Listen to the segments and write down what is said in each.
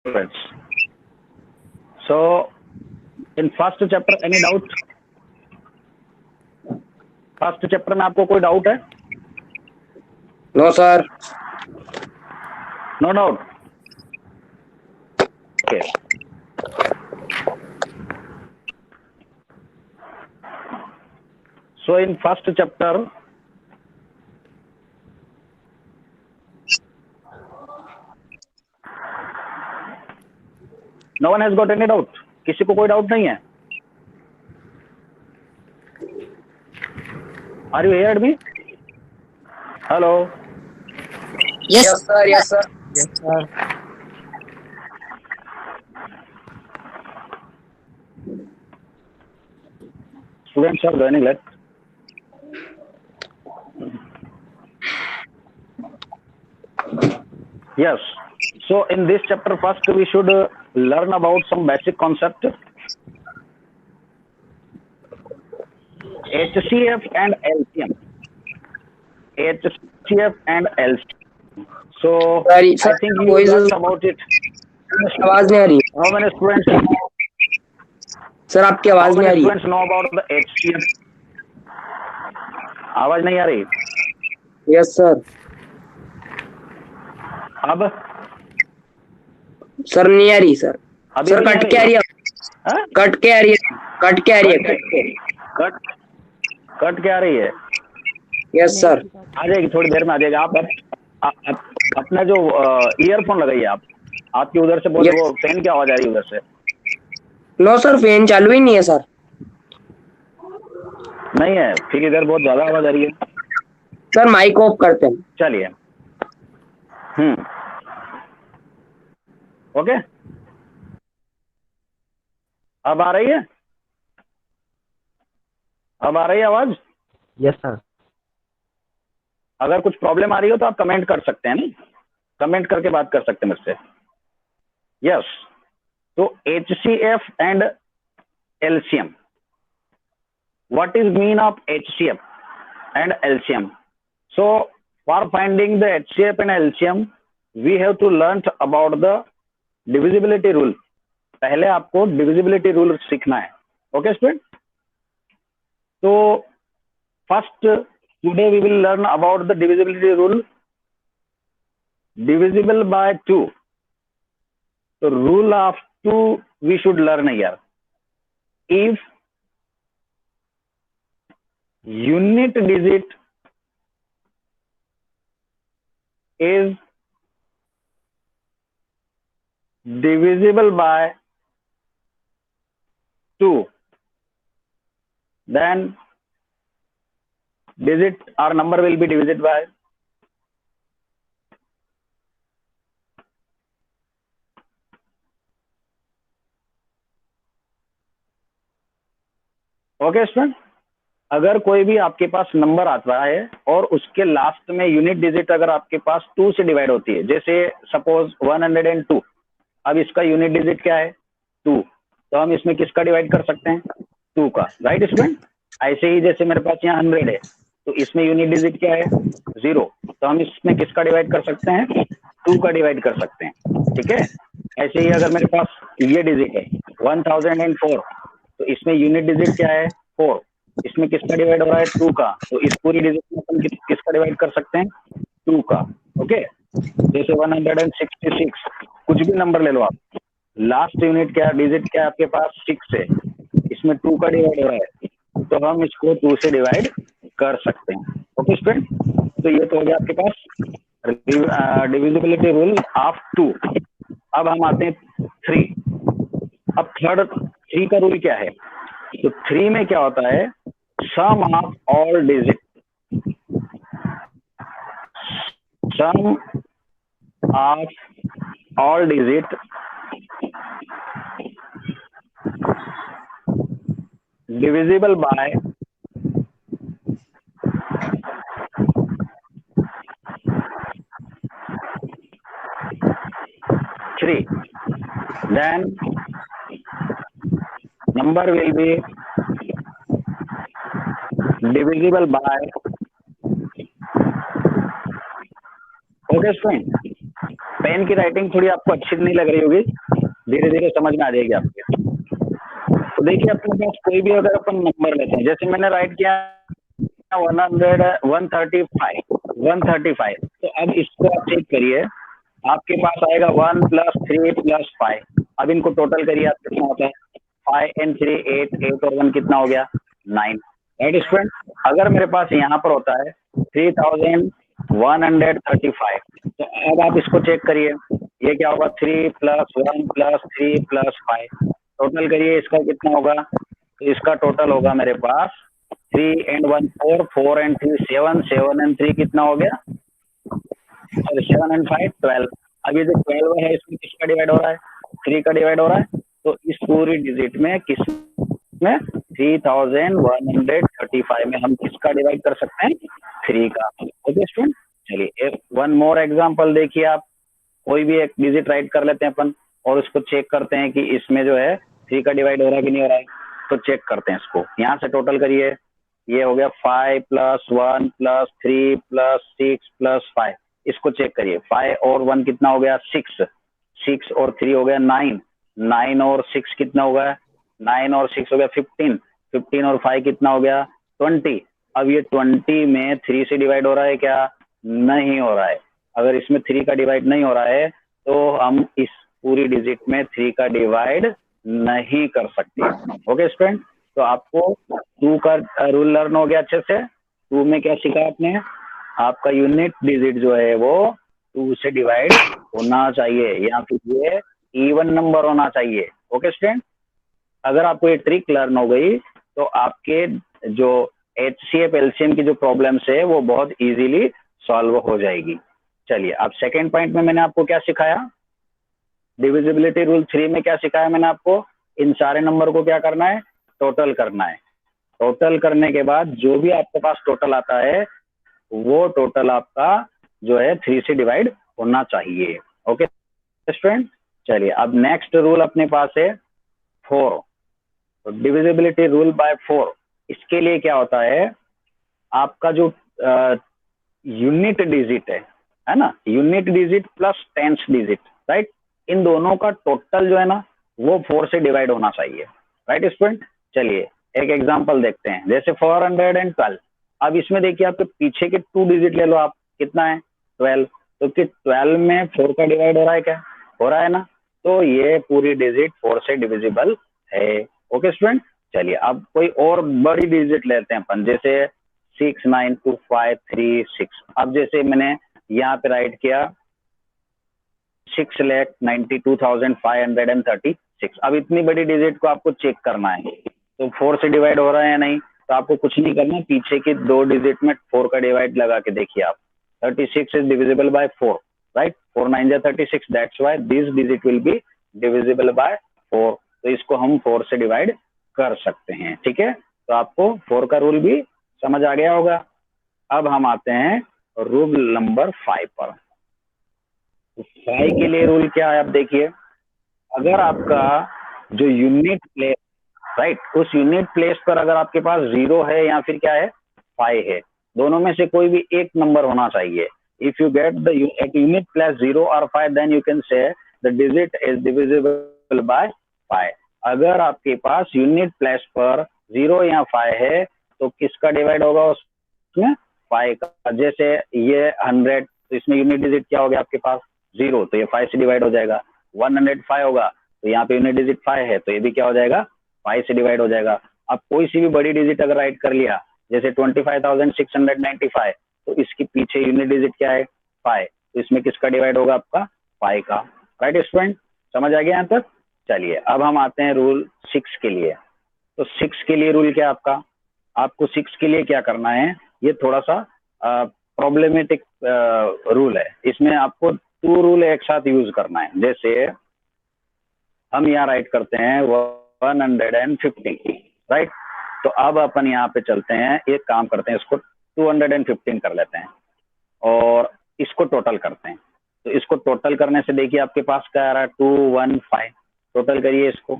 students. So in first chapter, any doubt? First chapter में आपको कोई डाउट है? No sir. No doubt. Okay. So in first chapter, no one has got any doubt. किसी को कोई doubt नहीं है? Are you heard me? Hello. Yes sir. Yes sir. Yes sir. Students are joining late. Yes. So in this chapter, first we should learn about some basic concept. HCF and LCM. HCF and LCM. So Sorry, I sir, think you voice learned is- about it. आवाज नहीं आ रही. How many students? Sir आपकी How आवाज नहीं आ many रही. students know about the HCF? आवाज नहीं आ रही. Yes sir. अब सर नहीं आ रही सर. अभी सर भी नहीं कट के आ रही है. हाँ? कट के आ रही है. कट के आ रही है. कट क्या आ रही है? Yes sir. आ जाएगी, थोड़ी देर में आ जाएगा. आप अपना जो ईयरफोन लगाइए. आप आपकी उधर से बोल, वो फैन की आवाज आ रही है उधर से. नो सर फैन चालू ही नहीं है सर. नहीं है, फिर इधर बहुत ज्यादा आवाज आ रही है. सर माइक ऑफ करते हैं. चलिए. ओके. अब आ रही है? अब आ रही है आवाज? Yes sir. अगर कुछ प्रॉब्लम आ रही हो तो आप कमेंट कर सकते हैं. नहीं, कमेंट करके बात कर सकते हैं मुझसे. यस. तो HCF and LCM. What is mean of HCF and LCM? So for finding the HCF and LCM, we have to learn about the divisibility rule. पहले आपको divisibility rule सीखना है. Okay student? So first today we will learn about the divisibility rule. Divisible by 2. So rule of 2 we should learn here. If unit digit is divisible by 2, then digit or number will be divided by okay student. अगर कोई भी आपके पास number आता है और उसके last में unit digit अगर आपके पास 2 से डिवाइड होती है, जैसे सपोज 102. अब इसका यूनिट डिजिट क्या है? 2. तो हम इसमें किसका डिवाइड कर सकते हैं? 2 का. Right student? ऐसे ही जैसे मेरे पास यहाँ 100 है, तो इसमें यूनिट डिजिट क्या है? 0. तो हम इसमें किसका डिवाइड कर सकते हैं? 2 का डिवाइड कर सकते हैं. ठीक है. ऐसे ही अगर मेरे पास ये डिजिट है 1004, तो इसमें यूनिट डिजिट क्या है? 4. इसमें किसका डिवाइड हो रहा है? 2 का. तो इस पूरी डिजिट में अपन किसका डिवाइड कर सकते हैं? 2 का. ओके. जैसे 166, कुछ भी नंबर ले लो आप, लास्ट यूनिट क्या डिजिट क्या आपके पास? 6 है. इसमें 2 का डिवाइड हो रहा है, तो हम इसको 2 से डिवाइड कर सकते हैं. Okay student. तो ये तो हो गया आपके पास डिविजिबिलिटी रूल ऑफ 2. अब हम आते हैं 3. अब थर्ड 3 का रूल क्या है? तो 3 में क्या होता है? Sum of all digit. Sum of all digit divisible by 3, then number will be divisible by, okay student, pen की राइटिंग थोड़ी आपको अच्छी नहीं लग रही होगी, धीरे धीरे समझ में आ जाएगी आपके। तो देखिए अपने पास कोई भी अगर अपन नंबर लेते हैं, जैसे मैंने राइट किया 135, तो अब इसको आप चेक करिए, आपके पास आएगा 1 + 3 + 5। अब इनको टोटल करिए, आप कितना होता है 5 and 3 8, 8 और 1 कितना हो गया 9, राइट स्टूडेंट। अगर मेरे पास यहाँ पर होता है 3135, तो अब आप इसको चेक करिए, ये क्या होगा 3 + 1 + 3 + 5, टोटल करिए इसका कितना होगा। तो इसका टोटल होगा मेरे पास 3 and 1 4, 4 and 3 7, 7 and 3 कितना हो गया, सॉरी 7 and 5 12। अब ये जो 12 है इसमें किसका डिवाइड हो रहा है 3 का डिवाइड हो रहा है, तो इस पूरी डिजिट में किस में 3135 में हम किसका डिवाइड कर सकते हैं 3 का। ओके स्टूडेंट, चलिए वन मोर एग्जांपल देखिए, आप कोई भी एक डिजिट राइट कर लेते हैं अपन और उसको चेक करते हैं कि इसमें जो है 3 का डिवाइड हो रहा है कि नहीं हो रहा है। तो चेक करते हैं इसको, यहाँ से टोटल करिए, ये हो गया 5 + 1 + 3 + 6 + 5, इसको चेक करिए 5 और 1 कितना हो गया 6, 6 और 3 हो गया 9, 9 और 6 कितना हो गया 9 और 6 हो गया 15, 15 और 5 कितना हो गया 20। अब ये 20 में 3 से डिवाइड हो रहा है क्या, नहीं हो रहा है। अगर इसमें 3 का डिवाइड नहीं हो रहा है तो हम इस पूरी डिजिट में 3 का डिवाइड नहीं कर सकते। ओके स्टूडेंट, तो आपको 2 का रूल लर्न हो गया अच्छे से। 2 में क्या सीखा आपने, आपका यूनिट डिजिट जो है वो 2 से डिवाइड होना चाहिए या फिर ये इवन नंबर होना चाहिए। ओके स्टूडेंट, अगर आपको ये ट्रिक लर्न हो गई तो आपके जो HCF LCM की जो प्रॉब्लम्स है वो बहुत इजीली सॉल्व हो जाएगी। चलिए अब सेकेंड पॉइंट में मैंने आपको क्या सिखाया, डिविजिबिलिटी रूल 3 में क्या सिखाया मैंने आपको, इन सारे नंबर को क्या करना है टोटल करना है। टोटल करने के बाद जो भी आपके पास टोटल आता है वो टोटल आपका जो है 3 से डिवाइड होना चाहिए। ओके स्टूडेंट, चलिए अब नेक्स्ट रूल अपने पास है 4, डिविजिबिलिटी रूल बाय 4। इसके लिए क्या होता है, आपका जो यूनिट डिजिट है ना, unit digit plus tens digit, right, इन दोनों का टोटल जो है ना वो 4 से डिवाइड होना चाहिए, राइट स्टूडेंट। चलिए एक एग्जांपल देखते हैं, जैसे 412। अब इसमें देखिए आपके पीछे के 2 डिजिट ले लो आप, कितना है 12, तो कि 12 में 4 का डिवाइड हो रहा है क्या, हो रहा है ना, तो ये पूरी डिजिट 4 से डिविजिबल है। ओके स्टूडेंट, चलिए अब कोई और बड़ी डिजिट लेते हैं अपन, जैसे 6925336। अब जैसे मैंने यहाँ पे राइट किया 6,92,536। अब इतनी बड़ी डिजिट को आपको चेक करना है, तो 4 से डिवाइड हो रहा है या नहीं, तो आपको कुछ नहीं करना, पीछे की 2 डिजिट में 4 का डिवाइड लगा के देखिए आप, 36 इज डिविजिबल बाय 4, राइट, 4 9 जा 36, that's why this digit will be divisible by 4। तो इसको हम 4 से डिवाइड कर सकते हैं, ठीक है। तो आपको 4 का रूल भी समझ आ गया होगा। अब हम आते हैं रूल नंबर 5 पर। 5 के लिए रूल क्या है, आप देखिए, अगर आपका जो यूनिट प्लेस, राइट, उस यूनिट प्लेस पर अगर आपके पास 0 है या फिर क्या है 5 है, दोनों में से कोई भी एक नंबर होना चाहिए। If you get the at unit place 0 और 5, then you can say the digit is divisible by 5। अगर आपके पास यूनिट प्लेस पर 0 या 5 है तो किसका डिवाइड होगा उसमें 5 का। जैसे ये 100, तो इसमें यूनिट डिजिट क्या हो गया आपके पास 0, तो ये 5 से डिवाइड हो जाएगा। 105 होगा तो यहाँ पे यूनिट डिजिट 5 है, तो ये भी क्या हो जाएगा 5 से डिवाइड हो जाएगा। अब कोई सी भी बड़ी डिजिट अगर राइट कर लिया, जैसे 25,695, तो इसके पीछे यूनिट डिजिट क्या है 5, तो इसमें किसका डिवाइड होगा आपका 5 का, राइट स्टूडेंट, समझ आ गया यहाँ तक। चलिए अब हम आते हैं रूल 6 के लिए। तो 6 के लिए रूल क्या आपका, आपको 6 के लिए क्या करना है, ये थोड़ा सा प्रॉब्लमेटिक रूल है, इसमें आपको 2 रूल एक साथ यूज करना है। जैसे हम यहाँ राइट करते हैं 150, राइट, तो अब अपन यहाँ पे चलते हैं, एक काम करते हैं, इसको 215 कर लेते हैं और इसको टोटल करते हैं। तो इसको टोटल करने से देखिए आपके पास क्या आ रहा है 215, टोटल करिए इसको,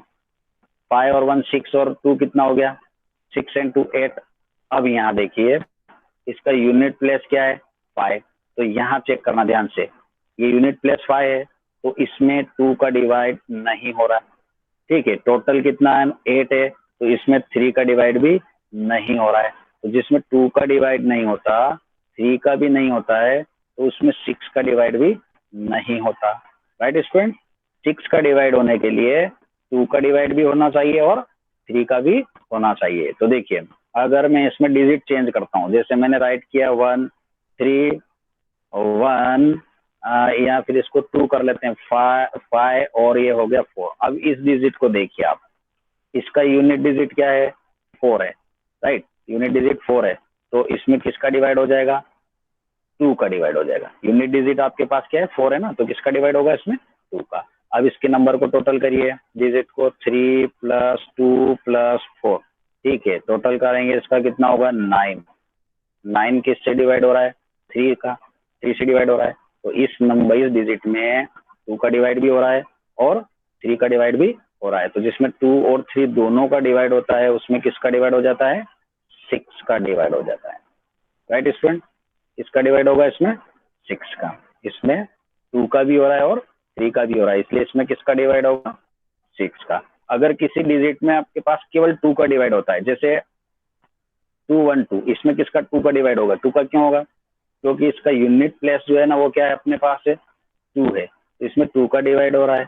5 और 1 6 और 2 कितना हो गया 6 and 2 8। अब यहाँ देखिए इसका यूनिट प्लेस क्या है 5, तो यहाँ चेक करना ध्यान से, ये यूनिट प्लस 5 है, तो इसमें 2 का डिवाइड नहीं हो रहा है। ठीक है, टोटल कितना है 8 है, तो इसमें 3 का डिवाइड भी नहीं हो रहा है। तो जिसमें 2 का डिवाइड नहीं होता, 3 का भी नहीं होता है, तो उसमें 6 का डिवाइड भी नहीं होता। राइट स्टूडेंट, 6 का डिवाइड होने के लिए 2 का डिवाइड भी होना चाहिए और 3 का भी होना चाहिए। तो देखिए, अगर मैं इसमें डिजिट चेंज करता हूँ, जैसे मैंने राइट किया 1 3 1, या फिर इसको 2 कर लेते हैं 5 और ये हो गया 4। अब इस डिजिट को देखिए आप, इसका यूनिट डिजिट क्या है 4 है, राइट, यूनिट डिजिट 4 है, तो इसमें किसका डिवाइड हो जाएगा 2 का डिवाइड हो जाएगा। यूनिट डिजिट आपके पास क्या है 4 है ना, तो किसका डिवाइड होगा इसमें 2 का। अब इसके नंबर को टोटल करिए, डिजिट को 3 + 2 + 4, ठीक है, टोटल करेंगे इसका कितना होगा 9। 9 किससे डिवाइड हो रहा है 3 से डिवाइड हो रहा है, तो इस नंबर इस डिजिट में 2 का डिवाइड भी हो रहा है और 3 का डिवाइड भी हो रहा है। तो जिसमें 2 और 3 दोनों का डिवाइड होता है, उसमें किसका डिवाइड हो जाता है 6 का डिवाइड हो जाता है। राइट स्टूडेंट, इसका डिवाइड होगा इसमें 6 का, इसमें 2 का भी हो रहा है और 3 का भी हो रहा है, इसलिए इसमें किसका डिवाइड होगा 6 का। अगर किसी डिजिट में आपके पास केवल 2 का डिवाइड होता है, जैसे 2 1 2, इसमें किसका 2 का डिवाइड होगा 2 का, क्यों होगा क्योंकि इसका यूनिट प्लेस जो है ना वो क्या है अपने पास है 2 है, तो इसमें 2 का डिवाइड हो रहा है।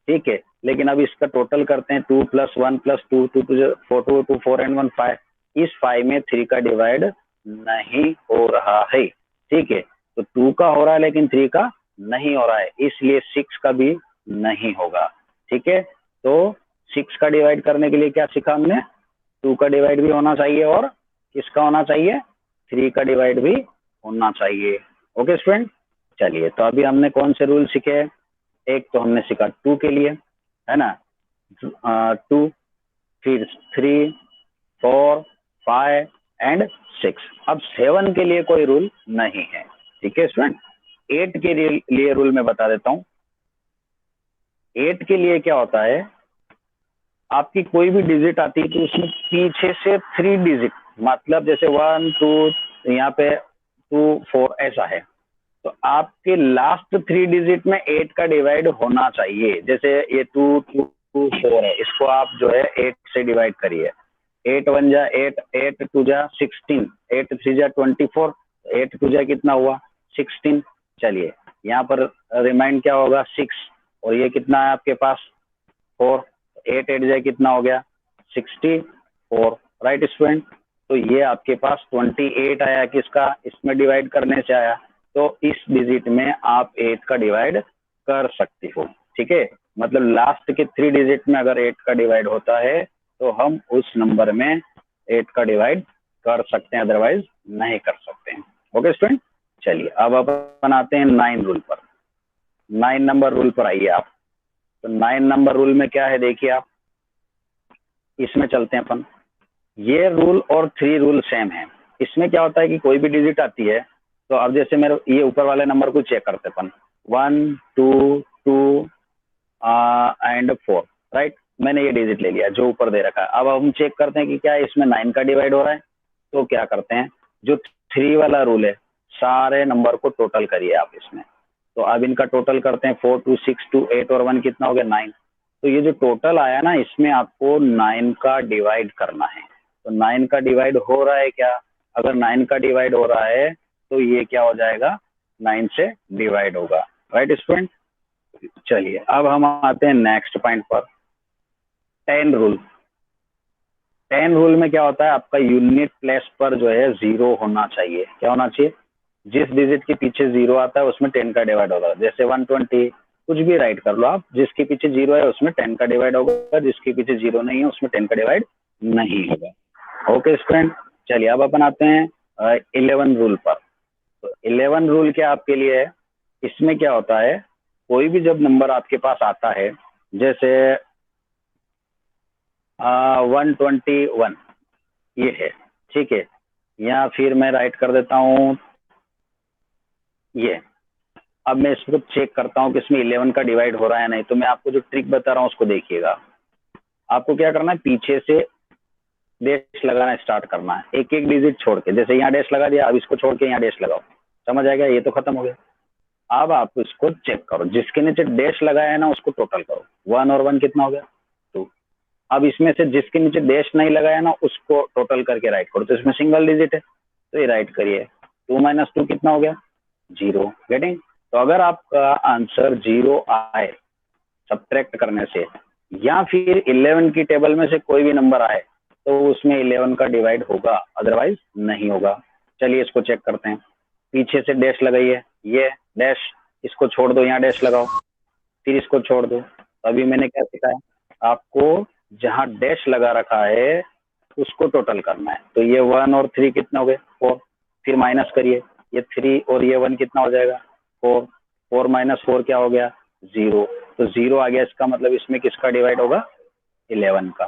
ठीक है, लेकिन अब इसका टोटल करते हैं 2 + 1 + 2 2 4 2 2 4 and 1 5, इस 5 में 3 का डिवाइड नहीं हो रहा है। ठीक है, तो 2 का हो रहा है लेकिन 3 का नहीं हो रहा है, इसलिए 6 का भी नहीं होगा। ठीक है, तो 6 का डिवाइड करने के लिए क्या सीखा हमने, 2 का डिवाइड भी होना चाहिए और किसका होना चाहिए 3 का डिवाइड भी होना चाहिए। ओके स्टूडेंट, चलिए, तो अभी हमने कौन से रूल सीखे, एक तो हमने सीखा 2 के लिए, है ना, 2, फिर 3 4 5 एंड 6। अब 7 के लिए कोई रूल नहीं है। ठीक है स्टूडेंट, 8 के लिए रूल मैं बता देता हूँ। 8 के लिए क्या होता है, आपकी कोई भी डिजिट आती है तो उसमें पीछे से 3 डिजिट, मतलब जैसे 1 2 यहाँ पे 2 4 ऐसा है, तो आपके लास्ट 3 डिजिट में 8 का डिवाइड होना चाहिए। जैसे ये 2 2 2 4 है, इसको आप जो है 8 से डिवाइड करिए। 8 1 जा 8, 8 2 जा 16, 8 3 जा 24, 8 2 जा कितना हुआ 16। चलिए, यहाँ पर रिमाइंड क्या होगा 6, और ये कितना है आपके पास 4, 8 8 जाए कितना हो गया 64। राइट स्टूडेंट, तो ये आपके पास 28 आया, किसका इसमें डिवाइड करने से आया, तो इस डिजिट में आप 8 का डिवाइड कर सकते हो। ठीक है, मतलब लास्ट के 3 डिजिट में अगर 8 का डिवाइड होता है तो हम उस नंबर में 8 का डिवाइड कर सकते हैं, अदरवाइज नहीं कर सकते हैं। ओके स्टूडेंट, चलिए अब अपन आते हैं 9 रूल पर। 9 नंबर रूल पर आइए आप। तो 9 नंबर रूल में क्या है देखिए आप, इसमें चलते हैं अपन। ये रूल और 3 रूल सेम है। इसमें क्या होता है कि कोई भी डिजिट आती है, तो अब जैसे मेरे ये ऊपर वाले नंबर को चेक करते अपन 1 2 2 एंड 4, राइट, मैंने ये डिजिट ले लिया जो ऊपर दे रखा है। अब हम चेक करते हैं कि क्या इसमें 9 का डिवाइड हो रहा है, तो क्या करते हैं, जो 3 वाला रूल है, सारे नंबर को टोटल करिए आप इसमें। तो अब इनका टोटल करते हैं 4 2 6 2 8 और 1 कितना हो गया 9। तो ये जो टोटल आया ना, इसमें आपको 9 का डिवाइड करना है। तो 9 का डिवाइड हो रहा है क्या, अगर 9 का डिवाइड हो रहा है तो ये क्या हो जाएगा 9 से डिवाइड होगा। राइट स्टूडेंट, चलिए अब हम आते हैं नेक्स्ट पॉइंट पर, 10 रूल। 10 रूल में क्या होता है, आपका यूनिट प्लेस पर जो है 0 होना चाहिए। क्या होना चाहिए, जिस डिजिट के पीछे 0 आता है उसमें 10 का डिवाइड होगा। जैसे 120, कुछ भी राइट कर लो आप, जिसके पीछे 0 है उसमें 10 का डिवाइड होगा, जिसके पीछे 0 नहीं है उसमें 10 का डिवाइड नहीं होगा। ओके स्टूडेंट, चलिए अब अपन आते हैं 11 रूल पर। तो 11 रूल क्या आपके लिए है, इसमें क्या होता है, कोई भी जब नंबर आपके पास आता है, जैसे 121 ये है, ठीक है, या फिर मैं राइट कर देता हूँ ये। अब मैं इसको चेक करता हूँ कि इसमें 11 का डिवाइड हो रहा है नहीं, तो मैं आपको जो ट्रिक बता रहा हूँ उसको देखिएगा। आपको क्या करना है, पीछे से डैश लगाना स्टार्ट करना है, एक एक डिजिट छोड़ के। जैसे यहाँ डैश लगा दिया, अब इसको छोड़ के यहाँ डैश लगाओ, समझ आएगा, ये तो खत्म हो गया। अब आप इसको चेक करो, जिसके नीचे डैश लगाया है ना उसको टोटल करो। 1 और 1 कितना हो गया? 2। अब इसमें से जिसके नीचे डैश नहीं लगाया ना उसको टोटल करके राइट करो, तो इसमें सिंगल डिजिट है तो ये राइट करिए। 2 माइनस 2 कितना हो गया? 0। गेटिंग? तो अगर आपका आंसर 0 आए सब्ट्रैक्ट करने से, या फिर 11 की टेबल में से कोई भी नंबर आए, तो उसमें 11 का डिवाइड होगा, अदरवाइज नहीं होगा। चलिए इसको चेक करते हैं। पीछे से डैश लगाइए, ये डैश, इसको छोड़ दो, यहाँ डैश लगाओ, फिर इसको छोड़ दो। अभी मैंने क्या सिखाया आपको, जहां डैश लगा रखा है उसको टोटल करना है। तो ये 1 और 3 कितने हो गए? 4। फिर माइनस करिए, ये 3 और ये 1 कितना हो जाएगा? 4। 4 माइनस 4 क्या हो गया? 0। तो 0 आ गया, इसका मतलब इसमें किसका डिवाइड होगा? 11 का।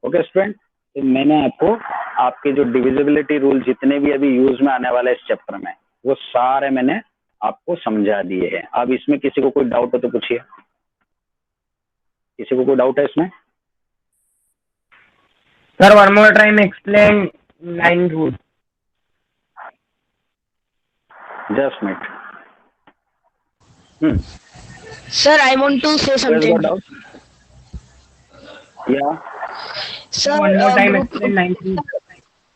ओके स्टूडेंट, तो मैंने आपको आपके जो डिविजिबिलिटी रूल जितने भी अभी यूज में आने वाले इस चैप्टर में, वो सारे मैंने आपको समझा दिए हैं। अब इसमें किसी को कोई डाउट हो तो पूछिए। किसी को कोई डाउट है इसमें? Sir one more time explain line rule. Just minute. Sir, I want to say something. Doubt या Sir, one more time group explain line rule.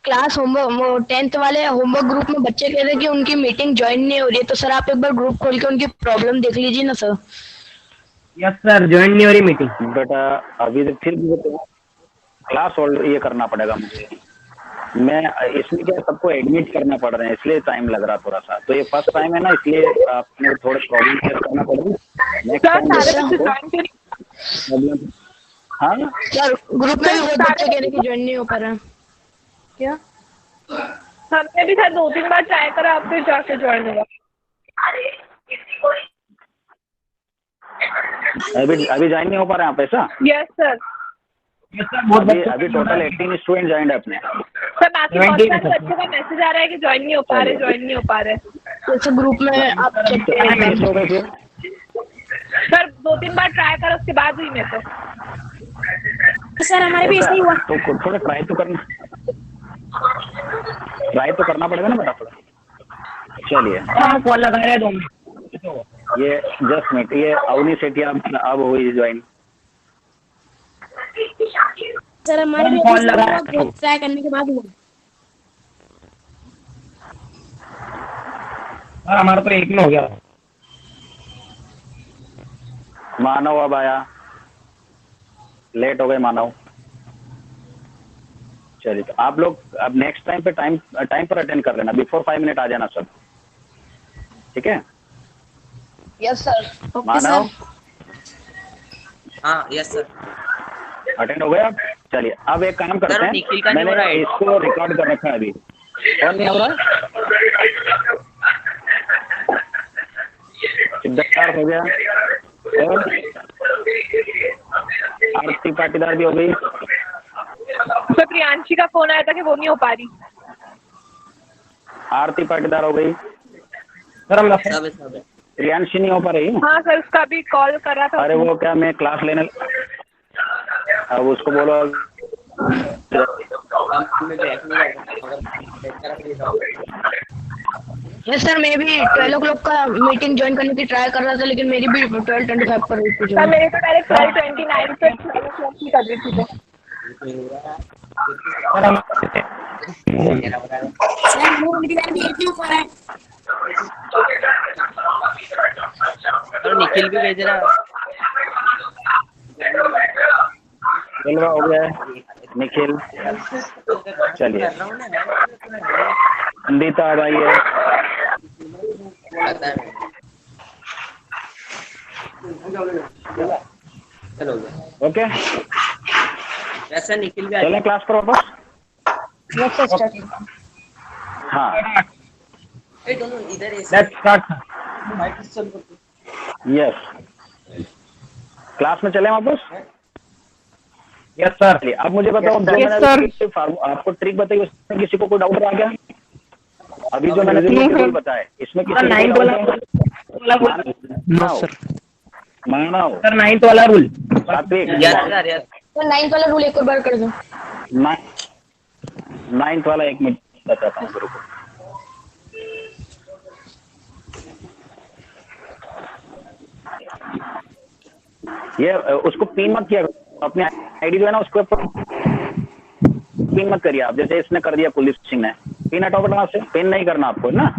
Class homework 10th वाले होमवर्क ग्रुप में बच्चे कह रहे हैं कि उनकी मीटिंग ज्वाइन नहीं हो रही है, तो सर आप एक बार ग्रुप खोल के उनकी प्रॉब्लम देख लीजिए ना सर। यस सर, ज्वाइन नहीं हो रही मीटिंग। बेटा अभी तो फिर भी तो क्लास होल्ड ये करना पड़ेगा मुझे। मैं इसमें क्या सबको एडमिट करना पड़ रहे हैं, इसलिए टाइम लग रहा थोड़ा सा। तो ये फर्स्ट टाइम है ना, इसलिए आपने थोड़े प्रॉब्लम फेस करना पड़ेगा। Next time problem. हाँ सर ग्रुप में भी बहुत बच्चे कह रहे हैं कि ज्वाइन नहीं हो पा रहा है। क्या हमने भी शायद 2-3 बार ट्राई करा, आप फिर जाके ज्वाइन हुआ। अभी ज्वाइन नहीं हो पा रहे हैं आप ऐसा? Yes sir. अभी टोटल 18 स्टूडेंट ज्वाइन है अपने। सर बाकी बहुत सारे बच्चों का मैसेज आ रहा है कि ज्वाइन नहीं हो पा रहे, ज्वाइन नहीं हो पा रहे। जैसे ग्रुप में आप चेक करें। सर 2-3 बार ट्राई करा, उसके बाद हुई मैं तो। सर हमारे भी ऐसा ही हुआ। तो थोड़ा ट्राई तो करना पड़ेगा ना बेटा थोड़ा। चलिए कॉल लगा रहे हैं 2 मिनट। ये जस्ट मिनट, ये अवनी सेठिया अब हुई ज्वाइन। सर हमारे भी कॉल लगा ट्राई करने के बाद हुआ। सर हमारा तो 1 में हो गया। मानव अब आया, लेट हो गए मानव। चलिए तो आप लोग अब नेक्स्ट टाइम पे टाइम पर अटेंड कर लेना, बिफोर 5 मिनट आ जाना सब, ठीक है? Yes sir. मानव हाँ यस सर। अटेंड हो गए आप? चलिए अब एक काम करते हैं, निखिल का नहीं हो रहा मैंने है। इसको रिकॉर्ड कर रखा है अभी। कौन नहीं हो रहा? सिद्धार्थ हो गया और आरती पाटीदार भी हो गई। सर प्रियांशी का फोन आया था कि वो नहीं हो पा रही। आरती पाटीदार हो गई। सर हम सब है। प्रियांशी नहीं हो पा रही है? हाँ सर, उसका भी कॉल कर रहा था। अरे वो क्या, मैं क्लास लेने, अब उसको बोलो। यस सर, मैं भी 12 o'clock का मीटिंग ज्वाइन करने की ट्राई कर रहा था, लेकिन मेरी भी 12:25 पर हुई थी। सर मेरे तो डायरेक्ट 12:29 पे 12 o'clock की कर रही थी। तो निखिल भी भेज रहा। जलवा हो गया है निखिल। चलिए संदीता अब आई है। चलो ओके वैसा निखिल भी चलें क्लास पर वापस। हाँ दोनों इधर लेट्स स्टार्ट। यस, क्लास में चलें वापस। Yes sir. चलिए अब मुझे बताओ, जो मैंने आपको ट्रिक बताई उसमें किसी को कोई डाउट रहा क्या? अभी जो मैंने रूल बताए इसमें किसी को नाइन्थ वाला मानव सर 9th वाला रूल। सात्विक, सर 9th वाला रूल एक और बार कर दो। 9th वाला 1 मिनट बताता हूँ गुरु को। ये उसको पिन मत किया, अपनी आईडी जो है ना उसको पिन मत करिए आप, जैसे इसने कर दिया कुलदीप सिंह ने, पिन हटाओ बटन से, पिन नहीं करना आपको ना।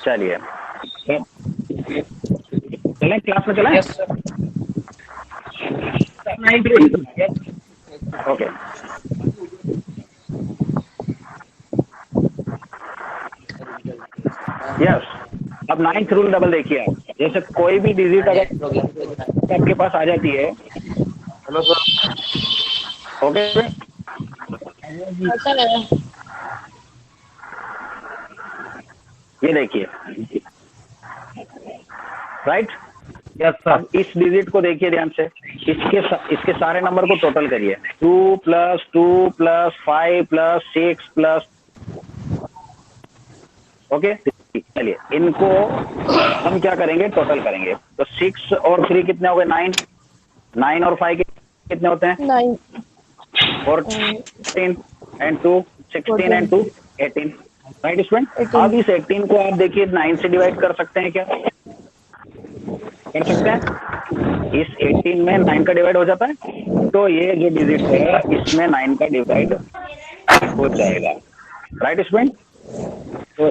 चलिए चलें क्लास में चलें। Yes, sir. ओके यस, अब 9th रूल डबल देखिए आप, जैसे कोई भी डिजिट अगर आपके पास आ जाती है, हेलो सर। ओके ऐसा है। ये देखिए राइट। Yes sir. अब इस डिजिट को देखिए ध्यान से, इसके सारे नंबर को टोटल करिए, 2 + 2 + 5 + 6 +, ओके। चलिए इनको हम क्या करेंगे, टोटल करेंगे। तो 6 और 3 कितने हो गए, 9, 9 और 5 कितने होते हैं, 9 14 and 2 16 and 2 18, राइट स्टूडेंट। अब इस 18 को आप देखिए 9 से डिवाइड कर सकते हैं क्या, कर सकते हैं। इस 18 में 9 का डिवाइड हो जाता है, तो ये जो डिजिट है इसमें 9 का डिवाइड हो जाएगा, राइट स्टूडेंट। तो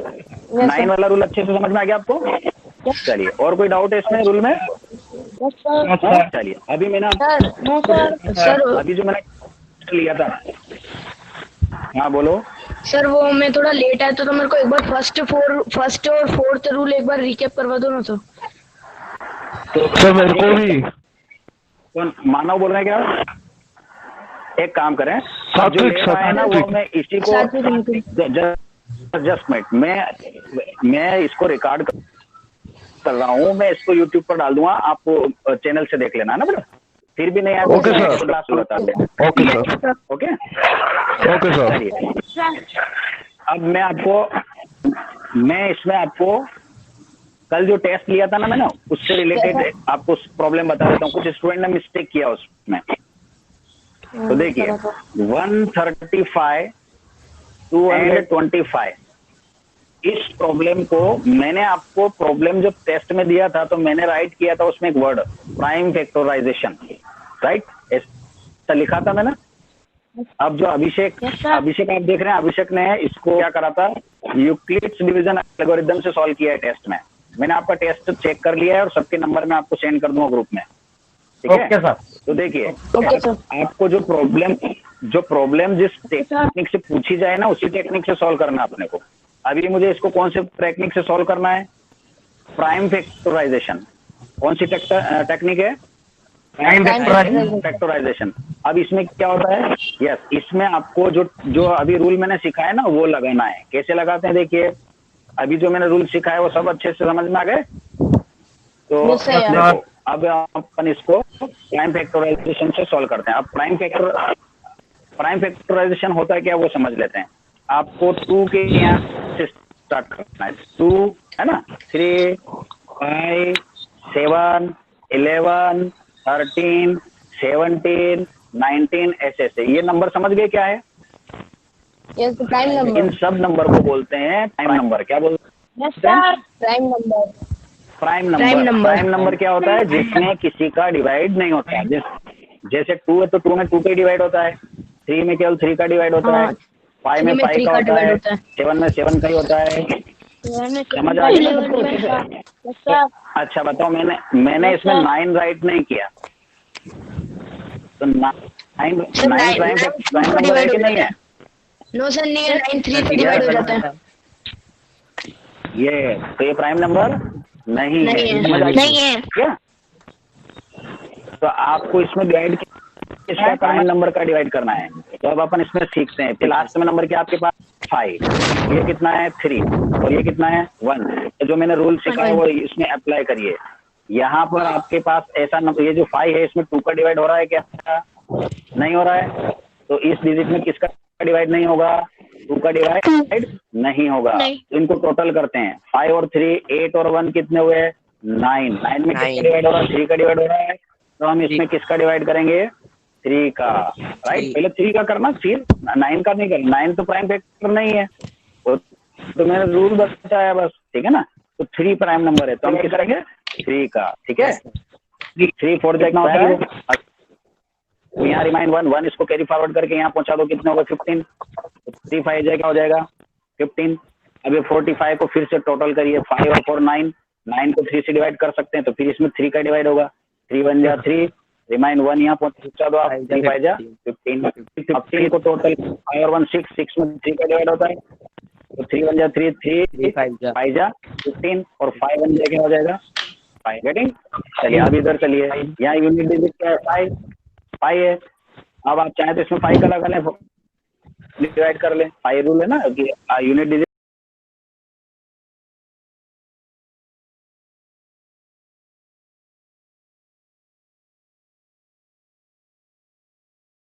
9 वाला रूल अच्छे से समझ में आ गया आपको। चलिए और कोई डाउट है इसमें रूल में? सर। चलिए अभी मैंने सर अभी जो मैंने लिया था, हाँ बोलो। सर वो मैं थोड़ा लेट आया तो मेरे को एक बार फर्स्ट और फोर्थ रूल एक बार रिकैप करवा दो ना। तो सर मेरे को भी कौन मानव बोल रहे हैं क्या? एक काम करें, जो सात्विक, ले रहा है ना वो सात्विक। मैं इसी को जस्ट मिनट मैं इसको रिकॉर्ड कर रहा हूँ, मैं इसको यूट्यूब पर डाल दूंगा, आप चैनल से देख लेना ना बेटा। फिर भी नहीं आया ओके सर। तो क्लास में बता दे। Okay sir. Okay okay sir. चलिए अब मैं इसमें आपको कल जो टेस्ट लिया था ना मैंने, उससे रिलेटेड आपको प्रॉब्लम बता देता हूँ। कुछ स्टूडेंट ने मिस्टेक किया उसमें, तो देखिए 135 225 इस प्रॉब्लम को मैंने आपको प्रॉब्लम जब टेस्ट में दिया था तो मैंने राइट किया था उसमें एक वर्ड प्राइम फैक्टराइजेशन, राइट, ऐसा लिखा था मैंने। अब जो अभिषेक आप देख रहे हैं, अभिषेक ने इसको क्या करा था, यूक्लिड्स डिवीजन एल्गोरिथम से सॉल्व किया है टेस्ट में। मैंने आपका टेस्ट चेक कर लिया है और सबके नंबर में आपको सेंड कर दूंगा ग्रुप में, ठीक है? Okay sir. तो देखिए आपको जो प्रॉब्लम जिस टेक्निक से पूछी जाए ना उसी टेक्निक से सॉल्व करना है अपने को। अभी मुझे इसको कौन से टेक्निक से सॉल्व करना है, प्राइम फैक्टराइजेशन। कौन सी टेक्निक है, प्राइम फैक्टराइजेशन। अब इसमें क्या होता है, यस, इसमें आपको जो अभी रूल मैंने सिखाया ना वो लगाना है। कैसे लगाते हैं देखिए, अभी जो मैंने रूल सिखाया वो सब अच्छे से समझ में आ गए। तो देखो अब अपन इसको प्राइम फैक्टराइजेशन से सॉल्व करते हैं। अब प्राइम फैक्टराइजेशन होता है क्या वो समझ लेते हैं। आपको 2 के यहाँ से स्टार्ट करना है, 2 है ना, 3 5 7 11 13 17 19 ऐसे ऐसे ये नंबर समझ गए क्या है? Prime number. इन सब नंबर को बोलते हैं प्राइम नंबर। क्या बोलते हैं? Prime number. प्राइम नंबर क्या होता है, जिसमें किसी का डिवाइड नहीं होता है। जैसे 2 है तो 2 में 2 का डिवाइड होता है, 3 में केवल 3 का डिवाइड होता है, 5 में 5 का होता है, 7 में 7 का ही होता है। समझ आ गया? अच्छा बताओ, मैंने इसमें 9 राइट नहीं किया, तो 9 प्राइम नंबर है कि नहीं है? नो सर नहीं है, 9 3 से डिवाइड हो जाता है। ये तो ये प्राइम नंबर नहीं है क्या? तो आपको इसमें डिवाइड इसका प्राइम नंबर का डिवाइड करना है। तो अब अपन इसमें सीखते हैं। फिर लास्ट में नंबर क्या आपके पास 5, ये कितना है 3 और ये कितना है 1। तो जो मैंने रूल सिखाया वो इसमें अप्लाई करिए। यहाँ पर आपके पास ऐसा नंबर, ये जो 5 है इसमें 2 का डिवाइड हो रहा है क्या? नहीं हो रहा है। तो इस डिजिट में किसका डिवाइड नहीं होगा? 2 का डिवाइड नहीं होगा। तो इनको टोटल करते हैं, 5 और 3 8 और 1 कितने हुए? 9। 9 में किसका डिवाइड हो रहा है? 3 का डिवाइड हो रहा है। तो हम इसमें किसका डिवाइड करेंगे? 3 का, राइट। पहले 3 का करना, फिर 9 का नहीं करना। 9 तो प्राइम फैक्टर नहीं है, तो मैंने रूल बताया बस, ठीक है ना। तो 3 प्राइम नंबर है, तो हम क्या करेंगे? 3 का, ठीक है। 3 4 कितना होता है? तो यहाँ रिमाइंड 1 इसको कैरी फॉरवर्ड करके यहाँ पहुंचा दो, कितना होगा 15। तो 3 5 क्या हो जाएगा 15। अब ये 45 को फिर से टोटल करिए, 5 और 4 9 को 3 से डिवाइड कर सकते हैं, तो फिर इसमें 3 का डिवाइड होगा, 3 1 जा 3, रिमाइंड 1 यहाँ पहुंचा दो आप, 3 5 जा 15। अब 3 को टोटल 5 और 1 6 में 3 का डिवाइड होता है, तो 3 1 जा 3 3 5 जा 15 और 5 1 जा क्या हो जाएगा 5। गेटिंग? चलिए अब इधर चलिए, यहाँ यूनिट डिजिट क्या है 5 है। अब आप चाहें तो इसमें 5 का लगा लें, डिवाइड कर लें, 5 रूल है ना कि यूनिट डिजिट